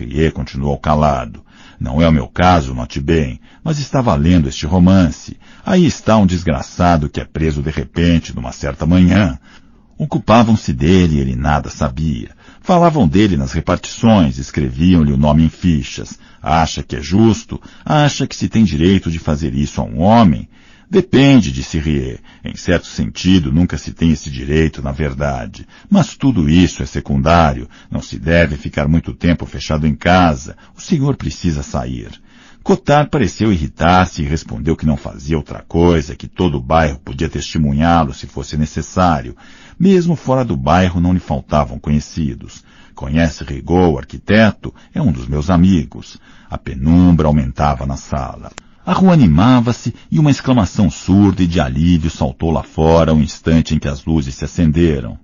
Rie continuou calado. Não é o meu caso, note bem, mas estava lendo este romance. Aí está um desgraçado que é preso de repente, numa certa manhã. Ocupavam-se dele e ele nada sabia. Falavam dele nas repartições, escreviam-lhe o nome em fichas. Acha que é justo? Acha que se tem direito de fazer isso a um homem? Depende, disse Rie. Em certo sentido, nunca se tem esse direito, na verdade. Mas tudo isso é secundário. Não se deve ficar muito tempo fechado em casa. O senhor precisa sair. Cottard pareceu irritar-se e respondeu que não fazia outra coisa, que todo o bairro podia testemunhá-lo se fosse necessário. Mesmo fora do bairro não lhe faltavam conhecidos. Conhece Rigaud, o arquiteto? É um dos meus amigos. A penumbra aumentava na sala. A rua animava-se e uma exclamação surda e de alívio saltou lá fora ao instante em que as luzes se acenderam.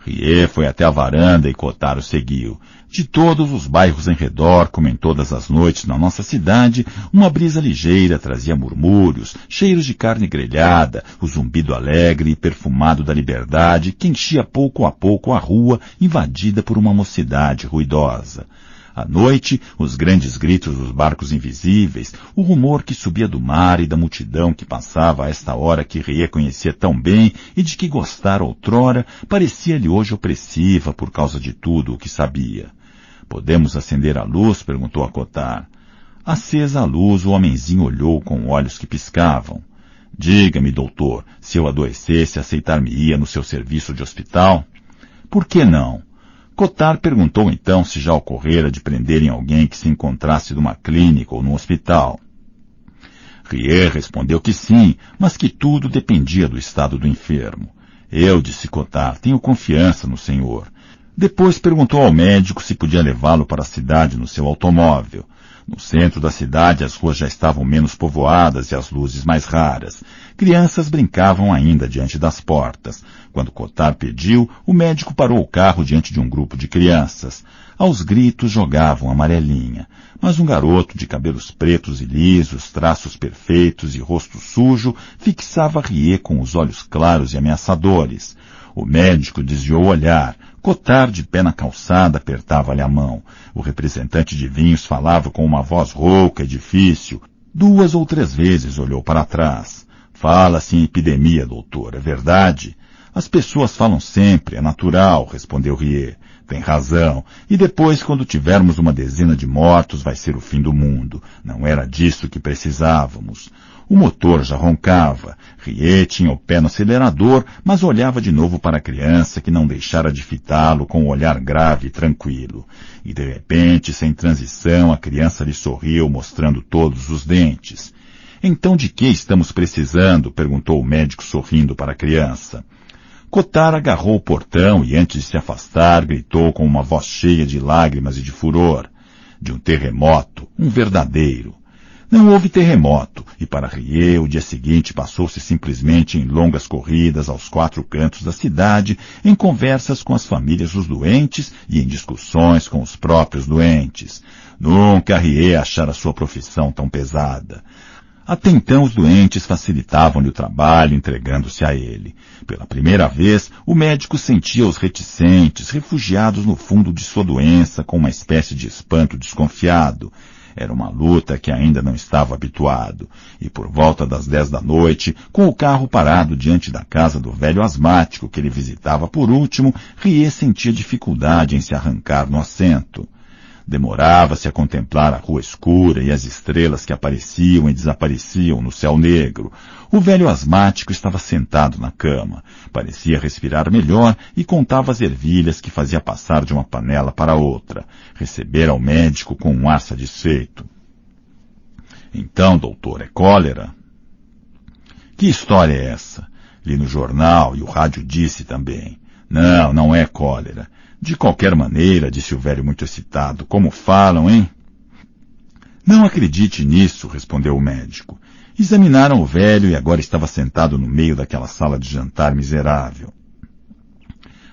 Rie foi até a varanda e Cottard o seguiu. De todos os bairros em redor, como em todas as noites na nossa cidade, uma brisa ligeira trazia murmúrios, cheiros de carne grelhada, o zumbido alegre e perfumado da liberdade que enchia pouco a pouco a rua invadida por uma mocidade ruidosa. À noite, os grandes gritos dos barcos invisíveis, o rumor que subia do mar e da multidão que passava a esta hora que Rie conhecia tão bem e de que gostara outrora, parecia-lhe hoje opressiva por causa de tudo o que sabia. Podemos acender a luz? Perguntou a Cottard. Acesa a luz, o homenzinho olhou com olhos que piscavam. Diga-me, doutor, se eu adoecesse, aceitar-me-ia no seu serviço de hospital? Por que não? Cottard perguntou então se já ocorrera de prenderem alguém que se encontrasse numa clínica ou num hospital. Rie respondeu que sim, mas que tudo dependia do estado do enfermo. Eu, disse Cottard, tenho confiança no senhor. Depois perguntou ao médico se podia levá-lo para a cidade no seu automóvel. No centro da cidade as ruas já estavam menos povoadas e as luzes mais raras. Crianças brincavam ainda diante das portas. Quando Cottard pediu, o médico parou o carro diante de um grupo de crianças. Aos gritos jogavam amarelinha. Mas um garoto de cabelos pretos e lisos, traços perfeitos e rosto sujo, fixava Rie com os olhos claros e ameaçadores. O médico desviou o olhar. Cottard, de pé na calçada, apertava-lhe a mão. O representante de vinhos falava com uma voz rouca e difícil. 2 ou 3 vezes olhou para trás. Fala-se em epidemia, doutor, é verdade? As pessoas falam sempre, é natural, respondeu Rie. Tem razão. E depois, quando tivermos uma dezena de mortos, vai ser o fim do mundo. Não era disso que precisávamos. O motor já roncava. Rie tinha o pé no acelerador, mas olhava de novo para a criança que não deixara de fitá-lo com um olhar grave e tranquilo. E de repente, sem transição, a criança lhe sorriu, mostrando todos os dentes. Então de que estamos precisando? Perguntou o médico sorrindo para a criança. Cottard agarrou o portão e antes de se afastar, gritou com uma voz cheia de lágrimas e de furor. De um terremoto, um verdadeiro. Não houve terremoto, e para Rie o dia seguinte passou-se simplesmente em longas corridas aos 4 cantos da cidade, em conversas com as famílias dos doentes e em discussões com os próprios doentes. Nunca Rie achara sua profissão tão pesada. Até então os doentes facilitavam-lhe o trabalho, entregando-se a ele. Pela primeira vez, o médico sentia-os reticentes, refugiados no fundo de sua doença, com uma espécie de espanto desconfiado. Era uma luta que ainda não estava habituado. E por volta das 10 da noite, com o carro parado diante da casa do velho asmático que ele visitava por último, Rie sentia dificuldade em se arrancar no assento. Demorava-se a contemplar a rua escura e as estrelas que apareciam e desapareciam no céu negro. O velho asmático estava sentado na cama. Parecia respirar melhor e contava as ervilhas que fazia passar de uma panela para outra. Recebera o médico com um ar satisfeito. Então, doutor, é cólera? Que história é essa? Li no jornal e o rádio disse também. Não, não é cólera. De qualquer maneira, disse o velho muito excitado, como falam, hein? Não acredite nisso, respondeu o médico. Examinaram o velho e agora estava sentado no meio daquela sala de jantar miserável.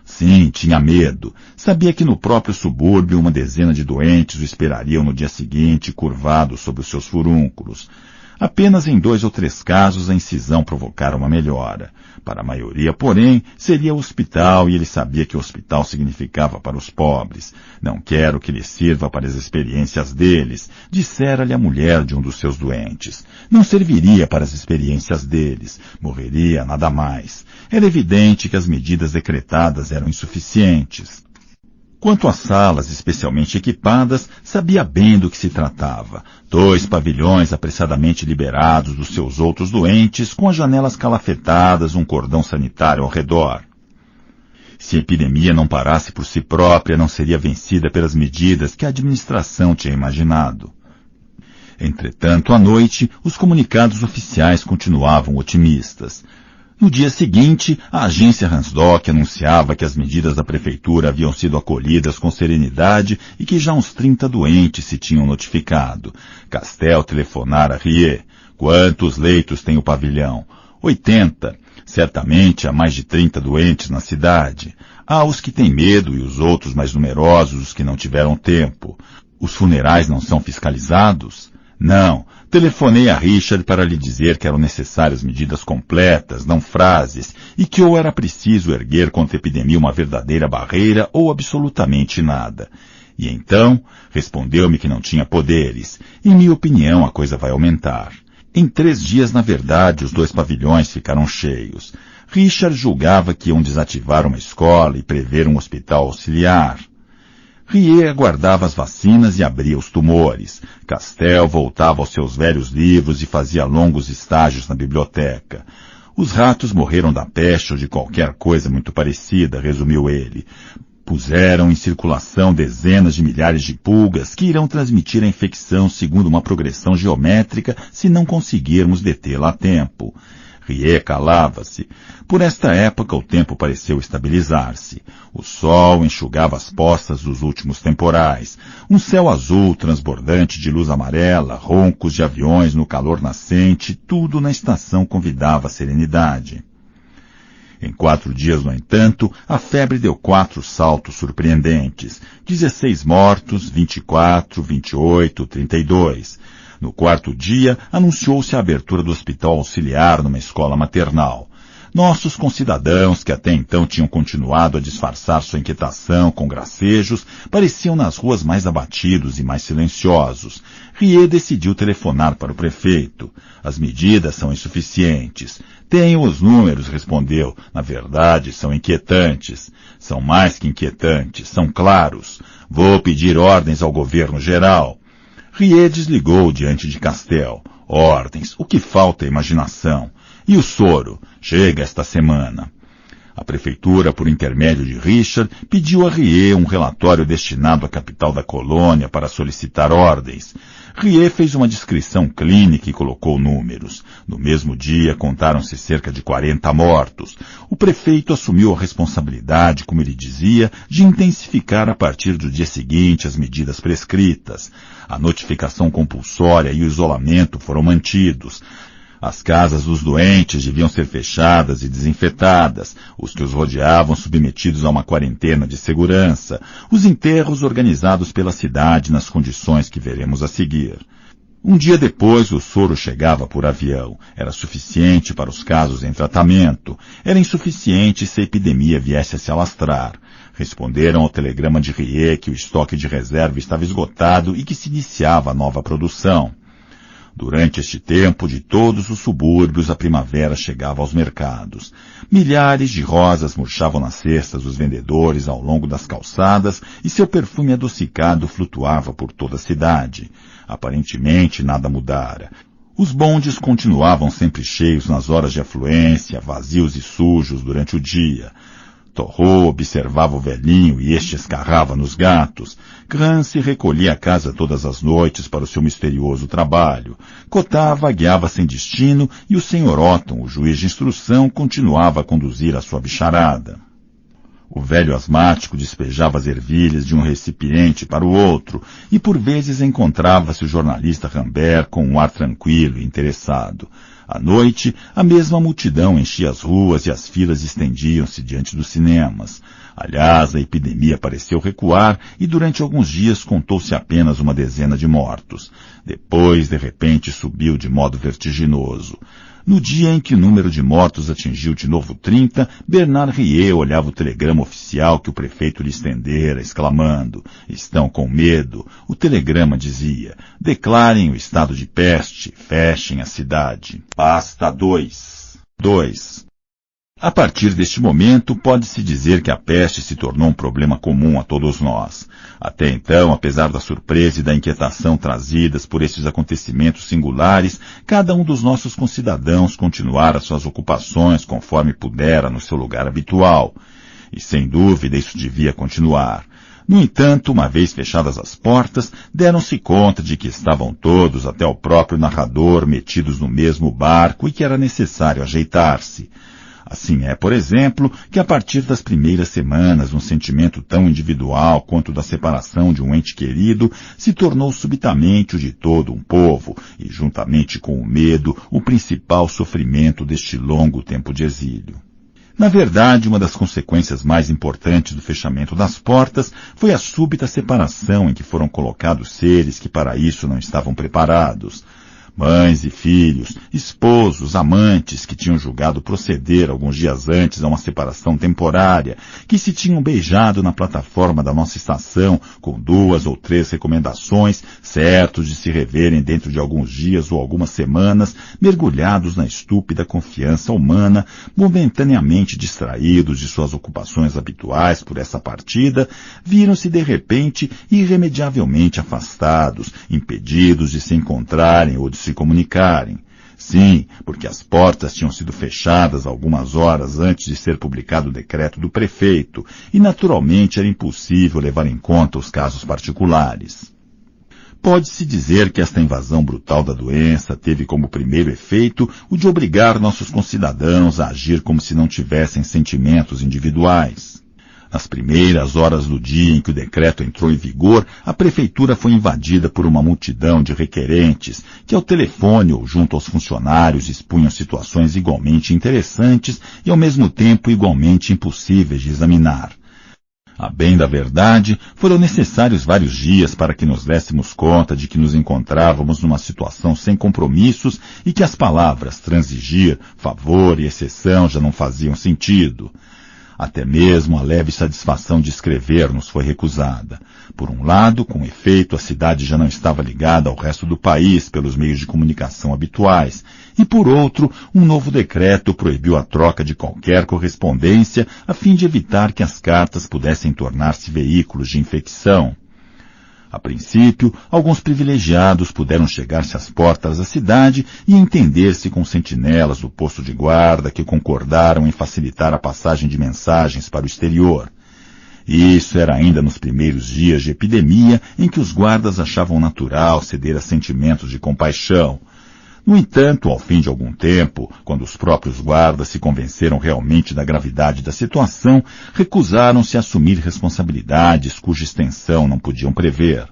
Sim, tinha medo. Sabia que no próprio subúrbio uma dezena de doentes o esperariam no dia seguinte, curvados sobre os seus furúnculos. Apenas em 2 ou 3 casos a incisão provocara uma melhora. Para a maioria, porém, seria o hospital, e ele sabia que o hospital significava para os pobres. Não quero que lhe sirva para as experiências deles, dissera-lhe a mulher de um dos seus doentes. Não serviria para as experiências deles. Morreria nada mais. Era evidente que as medidas decretadas eram insuficientes. Quanto às salas especialmente equipadas, sabia bem do que se tratava. 2 pavilhões apressadamente liberados dos seus outros doentes, com as janelas calafetadas, um cordão sanitário ao redor. Se a epidemia não parasse por si própria, não seria vencida pelas medidas que a administração tinha imaginado. Entretanto, à noite, os comunicados oficiais continuavam otimistas. No dia seguinte, a agência Hansdock anunciava que as medidas da prefeitura haviam sido acolhidas com serenidade e que já uns 30 doentes se tinham notificado. Castel telefonara a Rie. Quantos leitos tem o pavilhão? 80. Certamente há mais de 30 doentes na cidade. Há os que têm medo e os outros mais numerosos, os que não tiveram tempo. Os funerais não são fiscalizados? Não. Telefonei a Richard para lhe dizer que eram necessárias medidas completas, não frases, e que ou era preciso erguer contra a epidemia uma verdadeira barreira ou absolutamente nada. E então, respondeu-me que não tinha poderes. Em minha opinião, a coisa vai aumentar. Em 3 dias, na verdade, os 2 pavilhões ficaram cheios. Richard julgava que iam desativar uma escola e prever um hospital auxiliar. Rie aguardava as vacinas e abria os tumores. Castel voltava aos seus velhos livros e fazia longos estágios na biblioteca. Os ratos morreram da peste ou de qualquer coisa muito parecida, resumiu ele. Puseram em circulação dezenas de milhares de pulgas que irão transmitir a infecção segundo uma progressão geométrica se não conseguirmos detê-la a tempo. Rie calava-se. Por esta época o tempo pareceu estabilizar-se. O sol enxugava as poças dos últimos temporais. Um céu azul transbordante de luz amarela, roncos de aviões no calor nascente, tudo na estação convidava a serenidade. Em 4 dias, no entanto, a febre deu 4 saltos surpreendentes. 16 mortos, 24, 28, 32. No 4º dia, anunciou-se a abertura do hospital auxiliar numa escola maternal. Nossos concidadãos, que até então tinham continuado a disfarçar sua inquietação com gracejos, pareciam nas ruas mais abatidos e mais silenciosos. Rie decidiu telefonar para o prefeito. As medidas são insuficientes. Tenho os números, respondeu. Na verdade, são inquietantes. São mais que inquietantes, são claros. Vou pedir ordens ao governo geral. Rie desligou diante de Castel. Ordens, o que falta é imaginação. E o soro? Chega esta semana. A prefeitura, por intermédio de Richard, pediu a Rie um relatório destinado à capital da colônia para solicitar ordens. Rie fez uma descrição clínica e colocou números. No mesmo dia, contaram-se cerca de 40 mortos. O prefeito assumiu a responsabilidade, como ele dizia, de intensificar a partir do dia seguinte as medidas prescritas. A notificação compulsória e o isolamento foram mantidos. As casas dos doentes deviam ser fechadas e desinfetadas, os que os rodeavam submetidos a uma quarentena de segurança, os enterros organizados pela cidade nas condições que veremos a seguir. Um dia depois, o soro chegava por avião. Era suficiente para os casos em tratamento. Era insuficiente se a epidemia viesse a se alastrar. Responderam ao telegrama de Rie que o estoque de reserva estava esgotado e que se iniciava a nova produção. Durante este tempo, de todos os subúrbios, a primavera chegava aos mercados. Milhares de rosas murchavam nas cestas dos vendedores ao longo das calçadas e seu perfume adocicado flutuava por toda a cidade. Aparentemente, nada mudara. Os bondes continuavam sempre cheios nas horas de afluência, vazios e sujos durante o dia. Torrot observava o velhinho e este escarrava nos gatos. Crancy recolhia a casa todas as noites para o seu misterioso trabalho. Cotat vagueava sem destino e o Sr. Otton, o juiz de instrução, continuava a conduzir a sua bicharada. O velho asmático despejava as ervilhas de um recipiente para o outro, e por vezes encontrava-se o jornalista Rambert com um ar tranquilo e interessado. À noite, a mesma multidão enchia as ruas e as filas estendiam-se diante dos cinemas. Aliás, a epidemia pareceu recuar e durante alguns dias contou-se apenas uma dezena de mortos. Depois, de repente, subiu de modo vertiginoso. No dia em que o número de mortos atingiu de novo 30, Bernard Rieu olhava o telegrama oficial que o prefeito lhe estendera, exclamando: "Estão com medo." O telegrama dizia: "Declarem o estado de peste, fechem a cidade." Pasta 2. A partir deste momento, pode-se dizer que a peste se tornou um problema comum a todos nós. Até então, apesar da surpresa e da inquietação trazidas por esses acontecimentos singulares, cada um dos nossos concidadãos continuara suas ocupações conforme pudera no seu lugar habitual. E sem dúvida isso devia continuar. No entanto, uma vez fechadas as portas, deram-se conta de que estavam todos, até o próprio narrador, metidos no mesmo barco e que era necessário ajeitar-se. Assim é, por exemplo, que a partir das primeiras semanas um sentimento tão individual quanto o da separação de um ente querido se tornou subitamente o de todo um povo e, juntamente com o medo, o principal sofrimento deste longo tempo de exílio. Na verdade, uma das consequências mais importantes do fechamento das portas foi a súbita separação em que foram colocados seres que para isso não estavam preparados. Mães e filhos, esposos, amantes que tinham julgado proceder alguns dias antes a uma separação temporária, que se tinham beijado na plataforma da nossa estação com 2 ou 3 recomendações, certos de se reverem dentro de alguns dias ou algumas semanas, mergulhados na estúpida confiança humana, momentaneamente distraídos de suas ocupações habituais por essa partida, viram-se de repente irremediavelmente afastados, impedidos de se encontrarem ou de se comunicarem. Sim, porque as portas tinham sido fechadas algumas horas antes de ser publicado o decreto do prefeito, e naturalmente era impossível levar em conta os casos particulares. Pode-se dizer que esta invasão brutal da doença teve como primeiro efeito o de obrigar nossos concidadãos a agir como se não tivessem sentimentos individuais. Nas primeiras horas do dia em que o decreto entrou em vigor, a prefeitura foi invadida por uma multidão de requerentes que ao telefone ou junto aos funcionários expunham situações igualmente interessantes e ao mesmo tempo igualmente impossíveis de examinar. A bem da verdade, foram necessários vários dias para que nos dessemos conta de que nos encontrávamos numa situação sem compromissos e que as palavras transigir, favor e exceção já não faziam sentido. Até mesmo a leve satisfação de escrever nos foi recusada. Por um lado, com efeito, a cidade já não estava ligada ao resto do país pelos meios de comunicação habituais, e por outro, um novo decreto proibiu a troca de qualquer correspondência a fim de evitar que as cartas pudessem tornar-se veículos de infecção. A princípio, alguns privilegiados puderam chegar-se às portas da cidade e entender-se com sentinelas do posto de guarda que concordaram em facilitar a passagem de mensagens para o exterior. Isso era ainda nos primeiros dias de epidemia em que os guardas achavam natural ceder a sentimentos de compaixão. No entanto, ao fim de algum tempo, quando os próprios guardas se convenceram realmente da gravidade da situação, recusaram-se a assumir responsabilidades cuja extensão não podiam prever.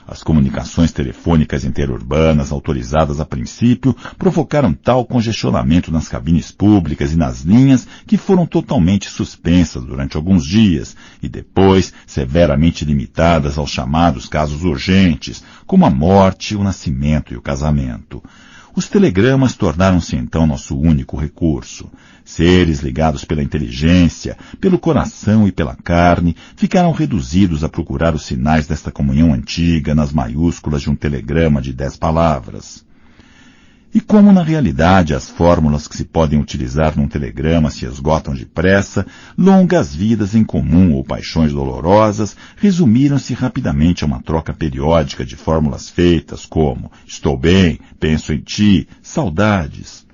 As comunicações telefônicas interurbanas, autorizadas a princípio, provocaram tal congestionamento nas cabines públicas e nas linhas que foram totalmente suspensas durante alguns dias e depois severamente limitadas aos chamados casos urgentes, como a morte, o nascimento e o casamento. Os telegramas tornaram-se então nosso único recurso. Seres ligados pela inteligência, pelo coração e pela carne, ficaram reduzidos a procurar os sinais desta comunhão antiga nas maiúsculas de um telegrama de 10 palavras. E como na realidade as fórmulas que se podem utilizar num telegrama se esgotam depressa, longas vidas em comum ou paixões dolorosas resumiram-se rapidamente a uma troca periódica de fórmulas feitas como estou bem, penso em ti, saudades.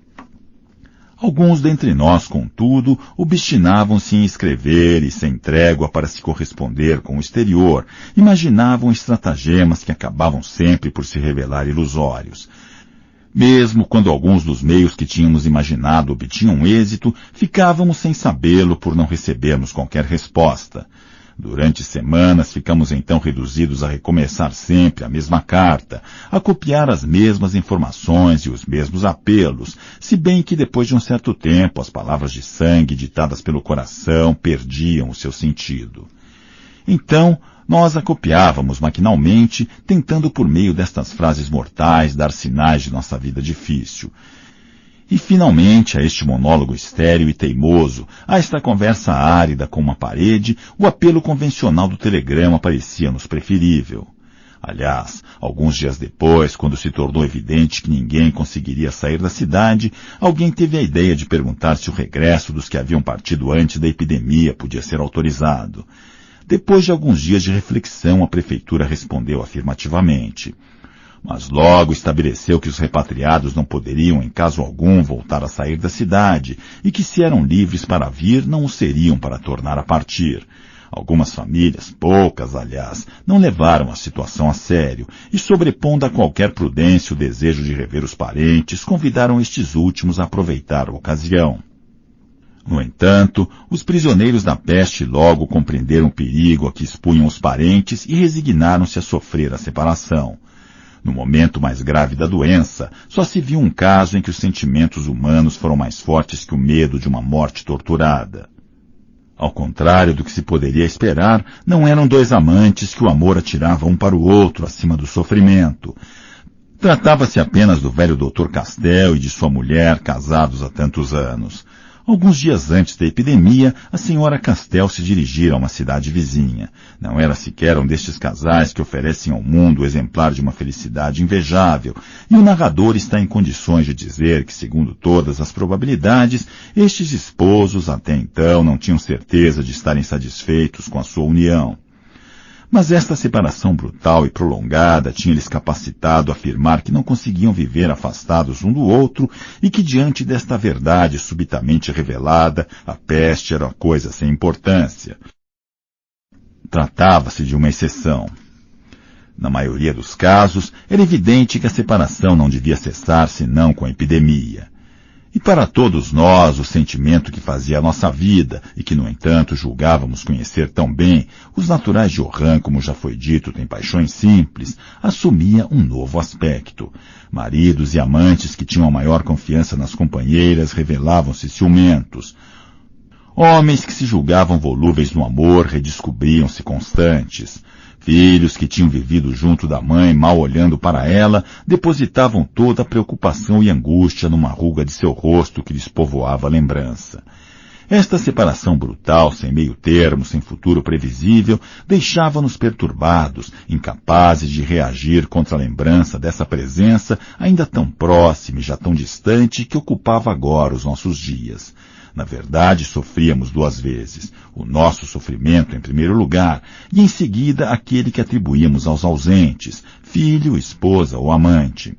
Alguns dentre nós, contudo, obstinavam-se em escrever e sem trégua para se corresponder com o exterior, imaginavam estratagemas que acabavam sempre por se revelar ilusórios. Mesmo quando alguns dos meios que tínhamos imaginado obtinham êxito, ficávamos sem sabê-lo por não recebermos qualquer resposta. Durante semanas ficamos então reduzidos a recomeçar sempre a mesma carta, a copiar as mesmas informações e os mesmos apelos, se bem que depois de um certo tempo as palavras de sangue ditadas pelo coração perdiam o seu sentido. Então, nós a copiávamos maquinalmente, tentando por meio destas frases mortais dar sinais de nossa vida difícil. E finalmente, a este monólogo estéril e teimoso, a esta conversa árida com uma parede, o apelo convencional do telegrama parecia-nos preferível. Aliás, alguns dias depois, quando se tornou evidente que ninguém conseguiria sair da cidade, alguém teve a ideia de perguntar se o regresso dos que haviam partido antes da epidemia podia ser autorizado. Depois de alguns dias de reflexão, a prefeitura respondeu afirmativamente. Mas logo estabeleceu que os repatriados não poderiam, em caso algum, voltar a sair da cidade, e que se eram livres para vir, não o seriam para tornar a partir. Algumas famílias, poucas aliás, não levaram a situação a sério, e sobrepondo a qualquer prudência o desejo de rever os parentes, convidaram estes últimos a aproveitar a ocasião. No entanto, os prisioneiros da peste logo compreenderam o perigo a que expunham os parentes e resignaram-se a sofrer a separação. No momento mais grave da doença, só se viu um caso em que os sentimentos humanos foram mais fortes que o medo de uma morte torturada. Ao contrário do que se poderia esperar, não eram dois amantes que o amor atirava um para o outro acima do sofrimento. Tratava-se apenas do velho Dr. Castel e de sua mulher, casados há tantos anos. Alguns dias antes da epidemia, a senhora Castel se dirigira a uma cidade vizinha. Não era sequer um destes casais que oferecem ao mundo o exemplar de uma felicidade invejável, e o narrador está em condições de dizer que, segundo todas as probabilidades, estes esposos até então não tinham certeza de estarem satisfeitos com a sua união. Mas esta separação brutal e prolongada tinha-lhes capacitado a afirmar que não conseguiam viver afastados um do outro e que diante desta verdade subitamente revelada, a peste era coisa sem importância. Tratava-se de uma exceção. Na maioria dos casos, era evidente que a separação não devia cessar senão com a epidemia. E para todos nós, o sentimento que fazia a nossa vida, e que, no entanto, julgávamos conhecer tão bem, os naturais de Oran, como já foi dito, têm paixões simples, assumia um novo aspecto. Maridos e amantes que tinham a maior confiança nas companheiras revelavam-se ciumentos. Homens que se julgavam volúveis no amor redescobriam-se constantes. Filhos que tinham vivido junto da mãe, mal olhando para ela, depositavam toda a preocupação e angústia numa ruga de seu rosto que lhes povoava a lembrança. Esta separação brutal, sem meio termo, sem futuro previsível, deixava-nos perturbados, incapazes de reagir contra a lembrança dessa presença ainda tão próxima e já tão distante que ocupava agora os nossos dias. Na verdade, sofríamos duas vezes. O nosso sofrimento, em primeiro lugar, e em seguida aquele que atribuíamos aos ausentes, filho, esposa ou amante.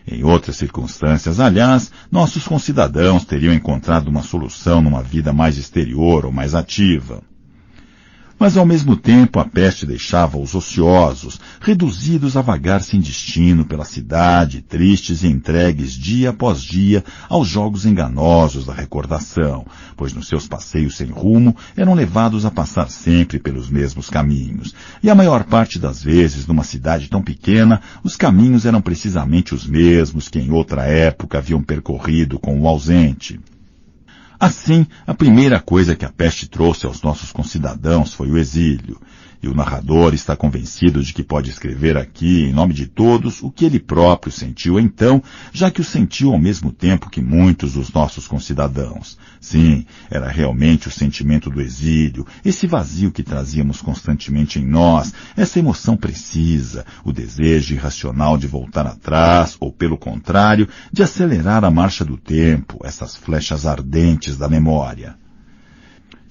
Em outras circunstâncias, aliás, nossos concidadãos teriam encontrado uma solução numa vida mais exterior ou mais ativa. Mas ao mesmo tempo a peste deixava-os ociosos, reduzidos a vagar sem destino pela cidade, tristes e entregues dia após dia aos jogos enganosos da recordação, pois nos seus passeios sem rumo eram levados a passar sempre pelos mesmos caminhos. E a maior parte das vezes, numa cidade tão pequena, os caminhos eram precisamente os mesmos que em outra época haviam percorrido com o ausente. Assim, a primeira coisa que a peste trouxe aos nossos concidadãos foi o exílio, e o narrador está convencido de que pode escrever aqui, em nome de todos, o que ele próprio sentiu então, já que o sentiu ao mesmo tempo que muitos dos nossos concidadãos. Sim, era realmente o sentimento do exílio, esse vazio que trazíamos constantemente em nós, essa emoção precisa, o desejo irracional de voltar atrás, ou pelo contrário, de acelerar a marcha do tempo, essas flechas ardentes da memória.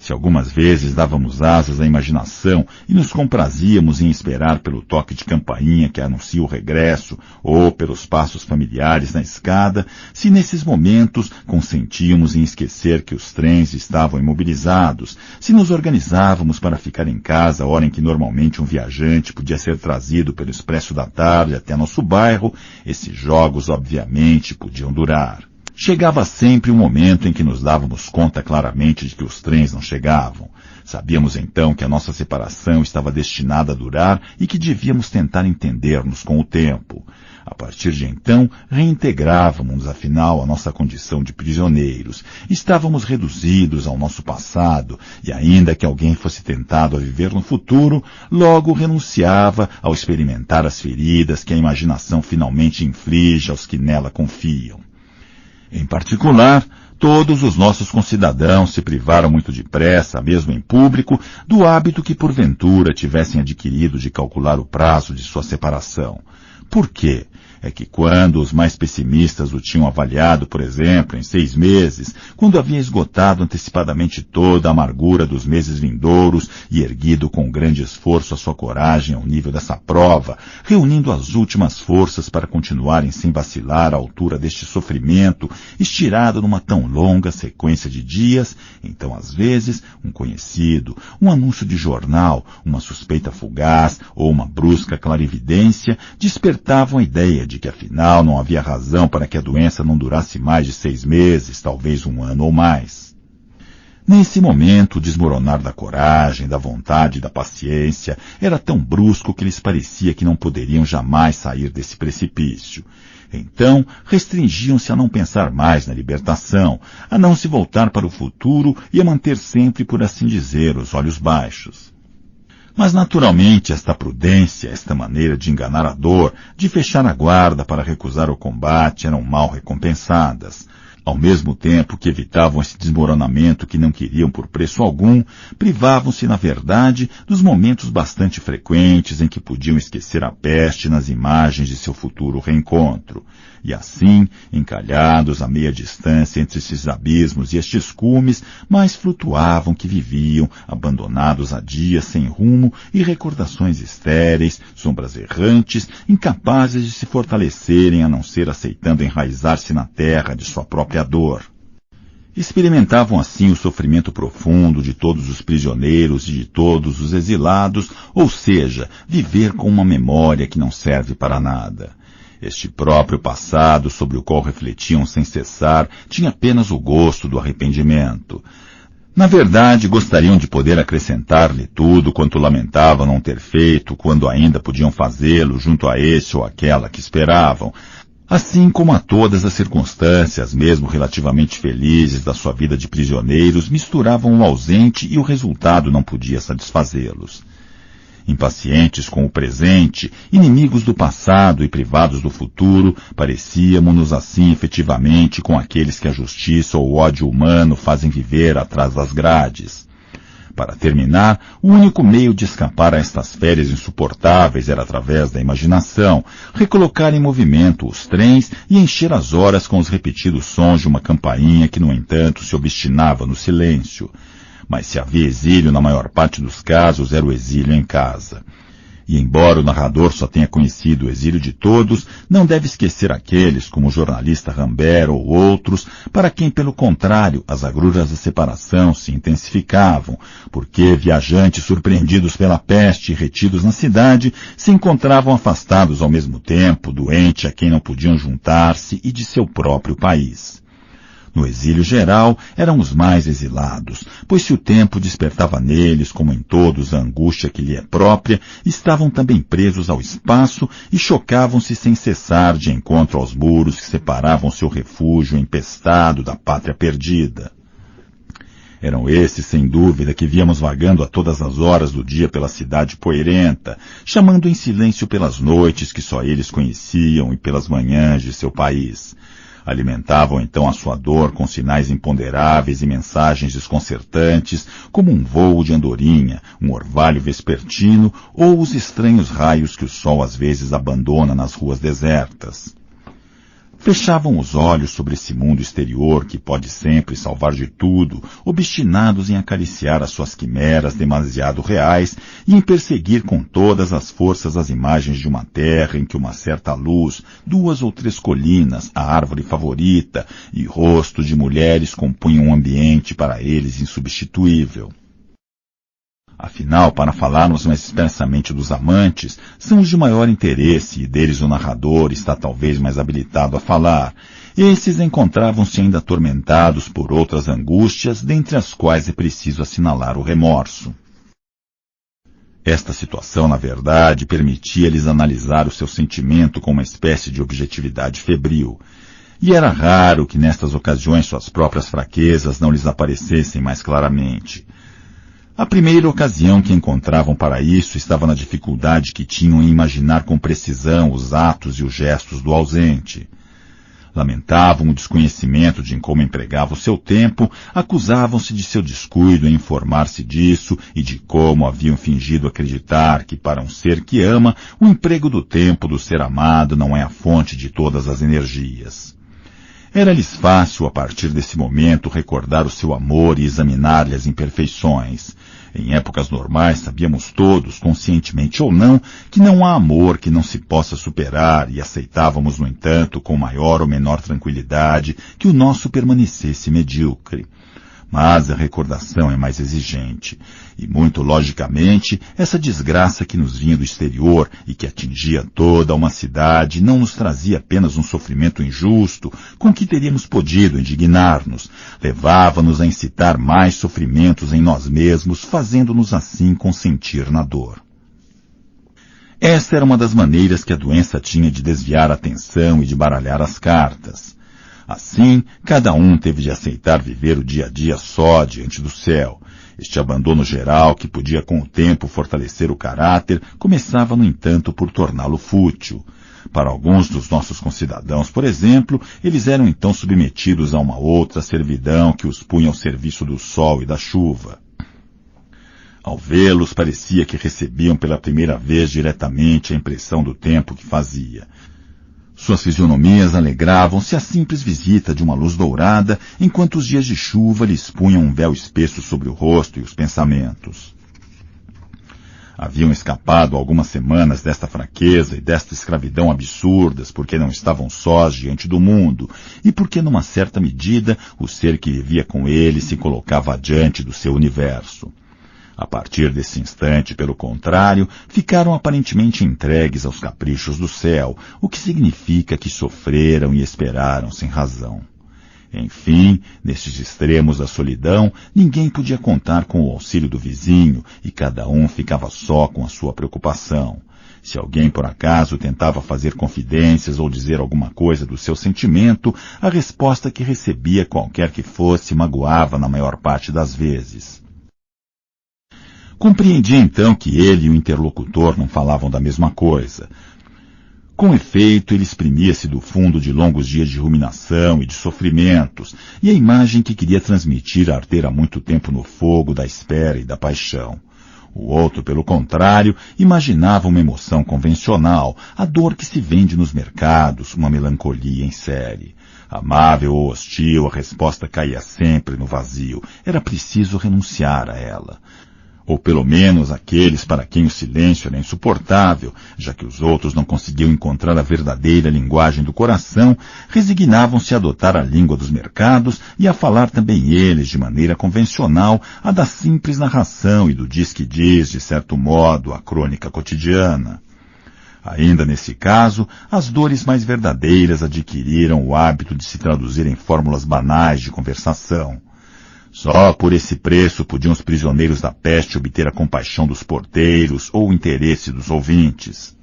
Se algumas vezes dávamos asas à imaginação e nos comprazíamos em esperar pelo toque de campainha que anuncia o regresso ou pelos passos familiares na escada, se nesses momentos consentíamos em esquecer que os trens estavam imobilizados, se nos organizávamos para ficar em casa a hora em que normalmente um viajante podia ser trazido pelo expresso da tarde até nosso bairro, esses jogos obviamente podiam durar. Chegava sempre um momento em que nos dávamos conta claramente de que os trens não chegavam. Sabíamos então que a nossa separação estava destinada a durar e que devíamos tentar entender-nos com o tempo. A partir de então, reintegrávamos, afinal, a nossa condição de prisioneiros. Estávamos reduzidos ao nosso passado, e ainda que alguém fosse tentado a viver no futuro, logo renunciava ao experimentar as feridas que a imaginação finalmente inflige aos que nela confiam. Em particular, todos os nossos concidadãos se privaram muito depressa, mesmo em público, do hábito que porventura tivessem adquirido de calcular o prazo de sua separação. Por quê? É que quando os mais pessimistas o tinham avaliado, por exemplo, em 6 meses, quando havia esgotado antecipadamente toda a amargura dos meses vindouros e erguido com grande esforço a sua coragem ao nível dessa prova, reunindo as últimas forças para continuarem sem vacilar à altura deste sofrimento, estirado numa tão longa sequência de dias, então às vezes um conhecido, um anúncio de jornal, uma suspeita fugaz ou uma brusca clarividência despertavam a ideia de que afinal não havia razão para que a doença não durasse mais de 6 meses, talvez 1 ano ou mais. Nesse momento, o desmoronar da coragem, da vontade e da paciência era tão brusco que lhes parecia que não poderiam jamais sair desse precipício. Então, restringiam-se a não pensar mais na libertação, a não se voltar para o futuro e a manter sempre, por assim dizer, os olhos baixos. Mas naturalmente esta prudência, esta maneira de enganar a dor, de fechar a guarda para recusar o combate, eram mal recompensadas. Ao mesmo tempo que evitavam esse desmoronamento que não queriam por preço algum, privavam-se, na verdade, dos momentos bastante frequentes em que podiam esquecer a peste nas imagens de seu futuro reencontro. E assim, encalhados a meia distância entre esses abismos e estes cumes, mais flutuavam que viviam, abandonados há dias sem rumo e recordações estéreis, sombras errantes, incapazes de se fortalecerem a não ser aceitando enraizar-se na terra de sua própria dor. Experimentavam assim o sofrimento profundo de todos os prisioneiros e de todos os exilados, ou seja, viver com uma memória que não serve para nada. Este próprio passado sobre o qual refletiam sem cessar tinha apenas o gosto do arrependimento. Na verdade, gostariam de poder acrescentar-lhe tudo quanto lamentavam não ter feito quando ainda podiam fazê-lo junto a esse ou aquela que esperavam, assim como a todas as circunstâncias, mesmo relativamente felizes da sua vida de prisioneiros, misturavam o ausente e o resultado não podia satisfazê-los. Impacientes com o presente, inimigos do passado e privados do futuro, parecíamos-nos assim efetivamente com aqueles que a justiça ou o ódio humano fazem viver atrás das grades. Para terminar, o único meio de escapar a estas férias insuportáveis era através da imaginação, recolocar em movimento os trens e encher as horas com os repetidos sons de uma campainha que, no entanto, se obstinava no silêncio. Mas se havia exílio, na maior parte dos casos, era o exílio em casa. E embora o narrador só tenha conhecido o exílio de todos, não deve esquecer aqueles, como o jornalista Rambert ou outros, para quem, pelo contrário, as agruras da separação se intensificavam, porque viajantes surpreendidos pela peste e retidos na cidade se encontravam afastados ao mesmo tempo, doente a quem não podiam juntar-se e de seu próprio país. No exílio geral, eram os mais exilados, pois se o tempo despertava neles, como em todos, a angústia que lhe é própria, estavam também presos ao espaço e chocavam-se sem cessar de encontro aos muros que separavam seu refúgio empestado da pátria perdida. Eram esses, sem dúvida, que víamos vagando a todas as horas do dia pela cidade poeirenta, chamando em silêncio pelas noites que só eles conheciam e pelas manhãs de seu país. Alimentavam então a sua dor com sinais imponderáveis e mensagens desconcertantes, como um vôo de andorinha, um orvalho vespertino ou os estranhos raios que o sol às vezes abandona nas ruas desertas. fechavam os olhos sobre esse mundo exterior que pode sempre salvar de tudo, obstinados em acariciar as suas quimeras demasiado reais e em perseguir com todas as forças as imagens de uma terra em que uma certa luz, 2 ou 3 colinas, a árvore favorita e rostos de mulheres compunham um ambiente para eles insubstituível. Afinal, para falarmos mais expressamente dos amantes, são os de maior interesse e deles o narrador está talvez mais habilitado a falar. Esses encontravam-se ainda atormentados por outras angústias, dentre as quais é preciso assinalar o remorso. Esta situação, na verdade, permitia-lhes analisar o seu sentimento com uma espécie de objetividade febril. E era raro que nestas ocasiões suas próprias fraquezas não lhes aparecessem mais claramente. A primeira ocasião que encontravam para isso estava na dificuldade que tinham em imaginar com precisão os atos e os gestos do ausente. Lamentavam o desconhecimento de como empregava o seu tempo, acusavam-se de seu descuido em informar-se disso e de como haviam fingido acreditar que para um ser que ama, o emprego do tempo do ser amado não é a fonte de todas as energias. Era-lhes fácil, a partir desse momento, recordar o seu amor e examinar-lhe as imperfeições. Em épocas normais, sabíamos todos, conscientemente ou não, que não há amor que não se possa superar e aceitávamos, no entanto, com maior ou menor tranquilidade, que o nosso permanecesse medíocre. Mas a recordação é mais exigente. E, muito logicamente, essa desgraça que nos vinha do exterior e que atingia toda uma cidade não nos trazia apenas um sofrimento injusto com que teríamos podido indignar-nos, levava-nos a incitar mais sofrimentos em nós mesmos, fazendo-nos assim consentir na dor. Esta era uma das maneiras que a doença tinha de desviar a atenção e de baralhar as cartas. Assim, cada um teve de aceitar viver o dia a dia só diante do céu. Este abandono geral, que podia com o tempo fortalecer o caráter, começava, no entanto, por torná-lo fútil. Para alguns dos nossos concidadãos, por exemplo, eles eram então submetidos a uma outra servidão que os punha ao serviço do sol e da chuva. Ao vê-los, parecia que recebiam pela primeira vez diretamente a impressão do tempo que fazia. Suas fisionomias alegravam-se à simples visita de uma luz dourada, enquanto os dias de chuva lhes punham um véu espesso sobre o rosto e os pensamentos. Haviam escapado algumas semanas desta fraqueza e desta escravidão absurdas porque não estavam sós diante do mundo e porque, numa certa medida, o ser que vivia com eles se colocava adiante do seu universo. A partir desse instante, pelo contrário, ficaram aparentemente entregues aos caprichos do céu, o que significa que sofreram e esperaram sem razão. Enfim, nestes extremos da solidão, ninguém podia contar com o auxílio do vizinho e cada um ficava só com a sua preocupação. Se alguém por acaso tentava fazer confidências ou dizer alguma coisa do seu sentimento, a resposta que recebia, qualquer que fosse, magoava na maior parte das vezes. Compreendia então que ele e o interlocutor não falavam da mesma coisa. Com efeito, ele exprimia-se do fundo de longos dias de ruminação e de sofrimentos, e a imagem que queria transmitir ardera há muito tempo no fogo da espera e da paixão. O outro, pelo contrário, imaginava uma emoção convencional, a dor que se vende nos mercados, uma melancolia em série. Amável ou hostil, a resposta caía sempre no vazio. Era preciso renunciar a ela. Ou pelo menos aqueles para quem o silêncio era insuportável, já que os outros não conseguiam encontrar a verdadeira linguagem do coração, resignavam-se a adotar a língua dos mercados e a falar também eles de maneira convencional, a da simples narração e do diz-que-diz, de certo modo, a crônica cotidiana. Ainda nesse caso, as dores mais verdadeiras adquiriram o hábito de se traduzir em fórmulas banais de conversação. Só por esse preço podiam os prisioneiros da peste obter a compaixão dos porteiros ou o interesse dos ouvintes.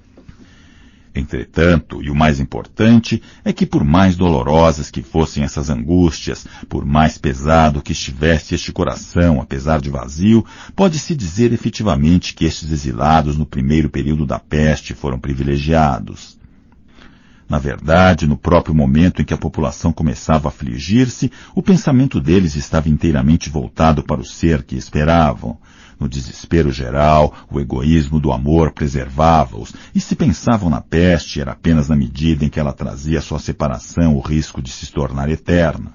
Entretanto, e o mais importante, é que por mais dolorosas que fossem essas angústias, por mais pesado que estivesse este coração, apesar de vazio, pode-se dizer efetivamente que estes exilados no primeiro período da peste foram privilegiados. Na verdade, no próprio momento em que a população começava a afligir-se, o pensamento deles estava inteiramente voltado para o ser que esperavam. No desespero geral, o egoísmo do amor preservava-os, e se pensavam na peste, era apenas na medida em que ela trazia à sua separação o risco de se tornar eterna.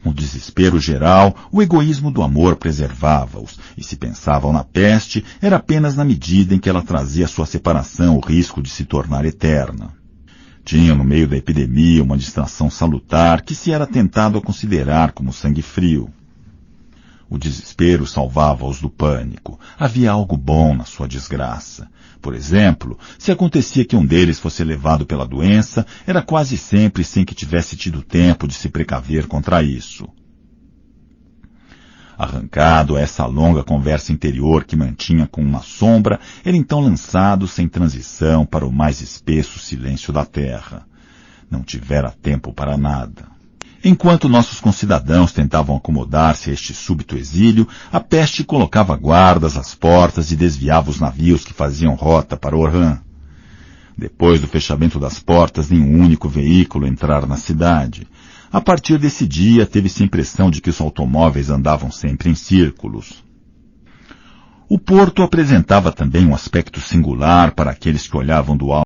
No desespero geral, o egoísmo do amor preservava-os, e se pensavam na peste, era apenas na medida em que ela trazia à sua separação o risco de se tornar eterna. Tinham no meio da epidemia uma distração salutar que se era tentado a considerar como sangue frio. O desespero salvava-os do pânico. Havia algo bom na sua desgraça. Por exemplo, se acontecia que um deles fosse levado pela doença, era quase sempre sem que tivesse tido tempo de se precaver contra isso. Arrancado a essa longa conversa interior que mantinha com uma sombra, era então lançado sem transição para o mais espesso silêncio da terra. Não tivera tempo para nada. Enquanto nossos concidadãos tentavam acomodar-se a este súbito exílio, a peste colocava guardas às portas e desviava os navios que faziam rota para Oran. Depois do fechamento das portas, nenhum único veículo entrara na cidade. A partir desse dia, teve-se a impressão de que os automóveis andavam sempre em círculos. O porto apresentava também um aspecto singular para aqueles que olhavam do alto